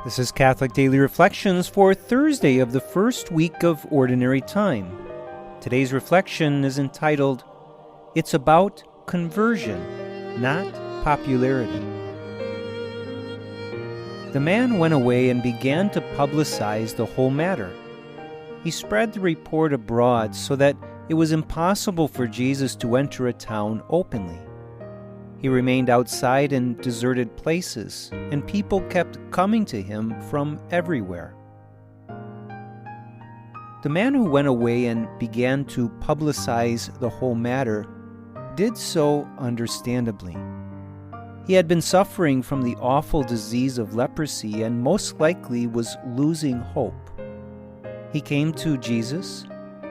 This is Catholic Daily Reflections for Thursday of the first week of Ordinary Time. Today's reflection is entitled, It's About Conversion, Not Popularity. The man went away and began to publicize the whole matter. He spread the report abroad so that it was impossible for Jesus to enter a town openly. He remained outside in deserted places, and people kept coming to him from everywhere. The man who went away and began to publicize the whole matter did so understandably. He had been suffering from the awful disease of leprosy and most likely was losing hope. He came to Jesus,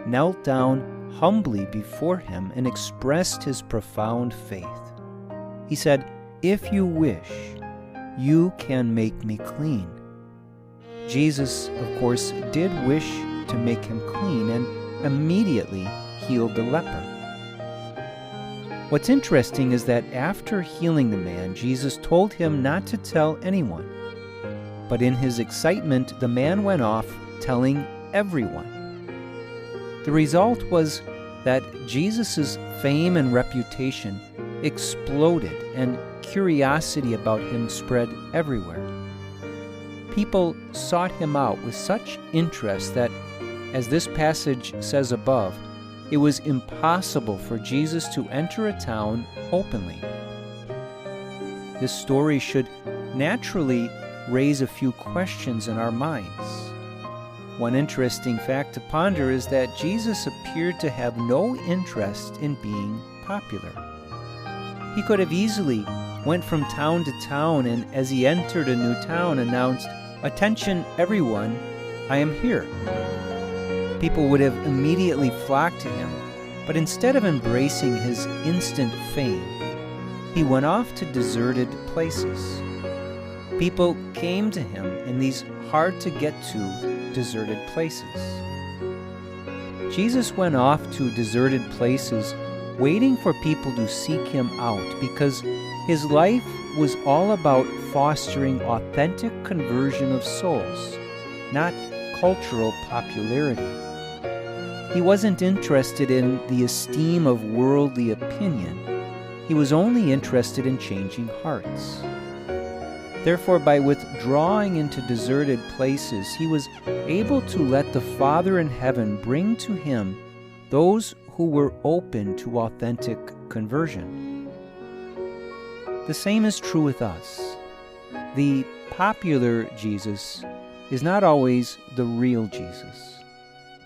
knelt down humbly before him, and expressed his profound faith. He said, "If you wish, you can make me clean." Jesus, of course, did wish to make him clean and immediately healed the leper. What's interesting is that after healing the man, Jesus told him not to tell anyone. But in his excitement, the man went off telling everyone. The result was that Jesus' fame and reputation exploded, and curiosity about him spread everywhere. People sought him out with such interest that, as this passage says above, it was impossible for Jesus to enter a town openly. This story should naturally raise a few questions in our minds. One interesting fact to ponder is that Jesus appeared to have no interest in being popular. He could have easily went from town to town and as he entered a new town announced, "Attention everyone, I am here." People would have immediately flocked to him, but instead of embracing his instant fame, he went off to deserted places. People came to him in these hard-to-get-to deserted places. Jesus went off to deserted places waiting for people to seek him out because his life was all about fostering authentic conversion of souls, not cultural popularity. He wasn't interested in the esteem of worldly opinion. He was only interested in changing hearts. Therefore, by withdrawing into deserted places, he was able to let the Father in heaven bring to him those who were open to authentic conversion. The same is true with us. The popular Jesus is not always the real Jesus.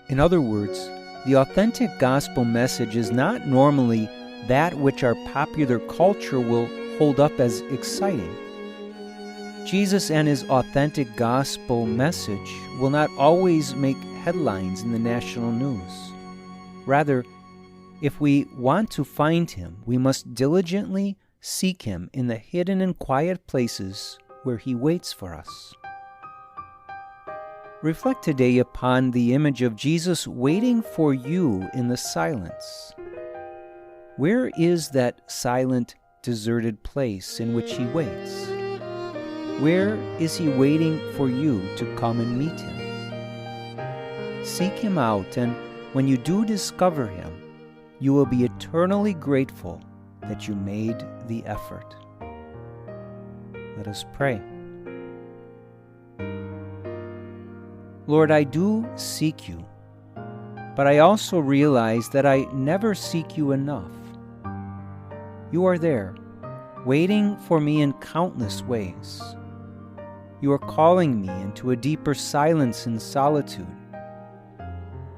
In other words, the authentic gospel message is not normally that which our popular culture will hold up as exciting. Jesus and his authentic gospel message will not always make headlines in the national news. Rather, if we want to find him, we must diligently seek him in the hidden and quiet places where he waits for us. Reflect today upon the image of Jesus waiting for you in the silence. Where is that silent, deserted place in which he waits? Where is he waiting for you to come and meet him? Seek him out, and when you do discover him, you will be eternally grateful that you made the effort. Let us pray. Lord, I do seek you, but I also realize that I never seek you enough. You are there, waiting for me in countless ways. You are calling me into a deeper silence and solitude.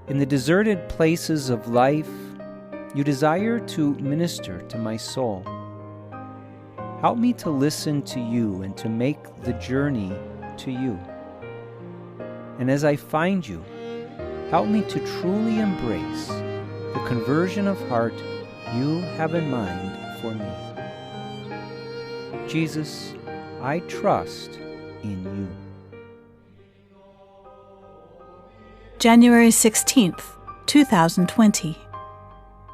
In the deserted places of life, you desire to minister to my soul. Help me to listen to you and to make the journey to you. And as I find you, help me to truly embrace the conversion of heart you have in mind for me. Jesus, I trust in you. January 16th, 2020.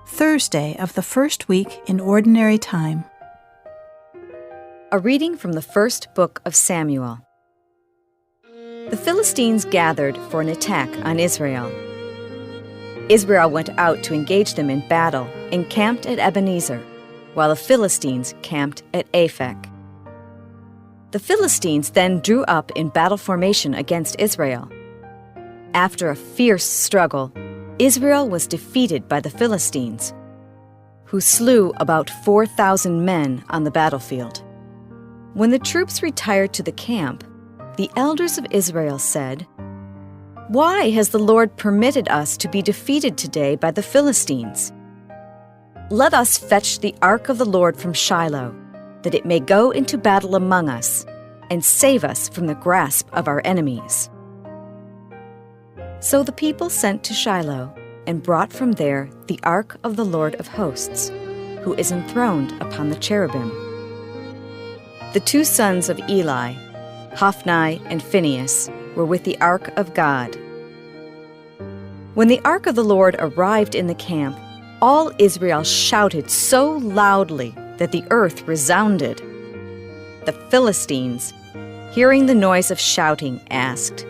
Thursday of the first week in Ordinary Time. A reading from the first book of Samuel. The Philistines gathered for an attack on Israel. Israel went out to engage them in battle and camped at Ebenezer, while the Philistines camped at Aphek. The Philistines then drew up in battle formation against Israel. After a fierce struggle, Israel was defeated by the Philistines, who slew about 4,000 men on the battlefield. When the troops retired to the camp, the elders of Israel said, "Why has the Lord permitted us to be defeated today by the Philistines? Let us fetch the ark of the Lord from Shiloh, that it may go into battle among us and save us from the grasp of our enemies." So the people sent to Shiloh and brought from there the ark of the Lord of hosts, who is enthroned upon the cherubim. The two sons of Eli, Hophni and Phinehas, were with the ark of God. When the ark of the Lord arrived in the camp, all Israel shouted so loudly that the earth resounded. The Philistines, hearing the noise of shouting, asked,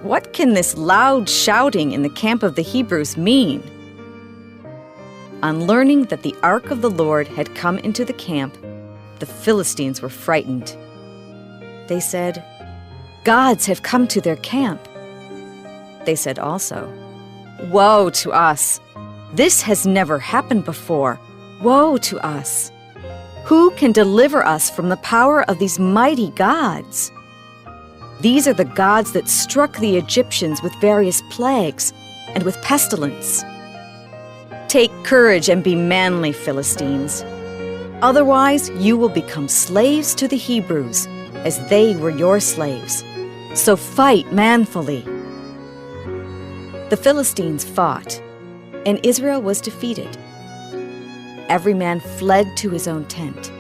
"What can this loud shouting in the camp of the Hebrews mean?" On learning that the ark of the Lord had come into the camp, the Philistines were frightened. They said, "Gods have come to their camp." They said also, "Woe to us! This has never happened before. Woe to us! Who can deliver us from the power of these mighty gods? These are the gods that struck the Egyptians with various plagues and with pestilence. Take courage and be manly, Philistines. Otherwise, you will become slaves to the Hebrews, as they were your slaves. So fight manfully." The Philistines fought, and Israel was defeated. Every man fled to his own tent.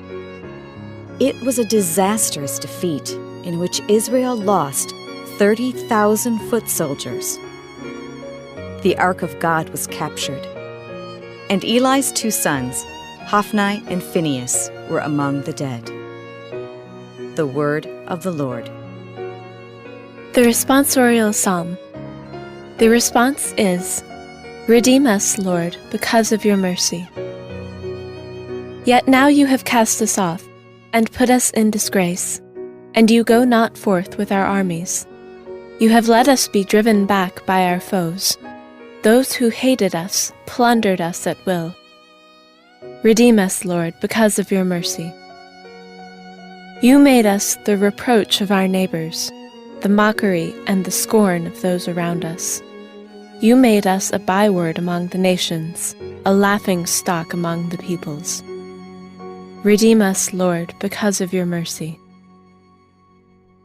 It was a disastrous defeat in which Israel lost 30,000 foot soldiers. The ark of God was captured, and Eli's two sons, Hophni and Phinehas, were among the dead. The word of the Lord. The responsorial psalm. The response is, "Redeem us, Lord, because of your mercy. Yet now you have cast us off, and put us in disgrace, and you go not forth with our armies. You have let us be driven back by our foes. Those who hated us plundered us at will. Redeem us, Lord, because of your mercy. You made us the reproach of our neighbors, the mockery and the scorn of those around us. You made us a byword among the nations, a laughing stock among the peoples. Redeem us, Lord, because of your mercy.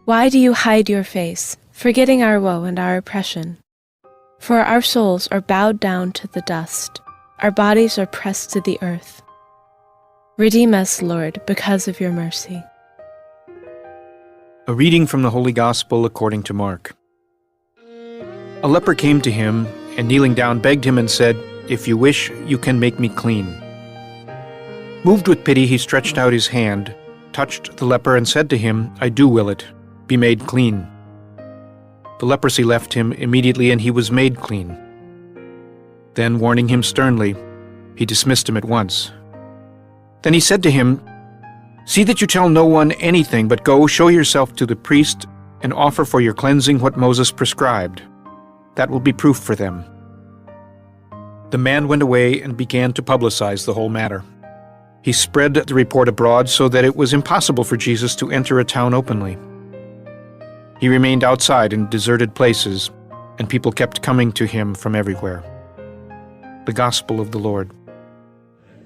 Why do you hide your face, forgetting our woe and our oppression? For our souls are bowed down to the dust, our bodies are pressed to the earth. Redeem us, Lord, because of your mercy. A reading from the Holy Gospel according to Mark. A leper came to him, and kneeling down begged him and said, "If you wish, you can make me clean." Moved with pity, he stretched out his hand, touched the leper, and said to him, "I do will it. Be made clean." The leprosy left him immediately, and he was made clean. Then, warning him sternly, he dismissed him at once. Then he said to him, "See that you tell no one anything, but go, show yourself to the priest, and offer for your cleansing what Moses prescribed. That will be proof for them." The man went away and began to publicize the whole matter. He spread the report abroad so that it was impossible for Jesus to enter a town openly. He remained outside in deserted places, and people kept coming to him from everywhere. The Gospel of the Lord.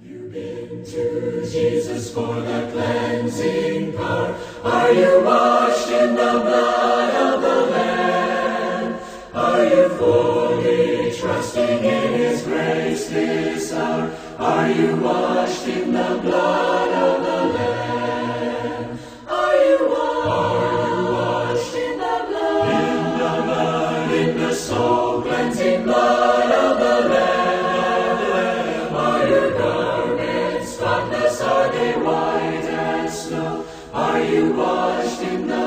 You've been to Jesus for the cleansing power. Are you washed in the blood of the Lamb? Are you fully trusting in His grace this hour? Are you washed in the blood of the Lamb? Are you washed in the blood, in the soul cleansing blood of the Lamb? Are your garments spotless? Are they white as snow? Are you washed in the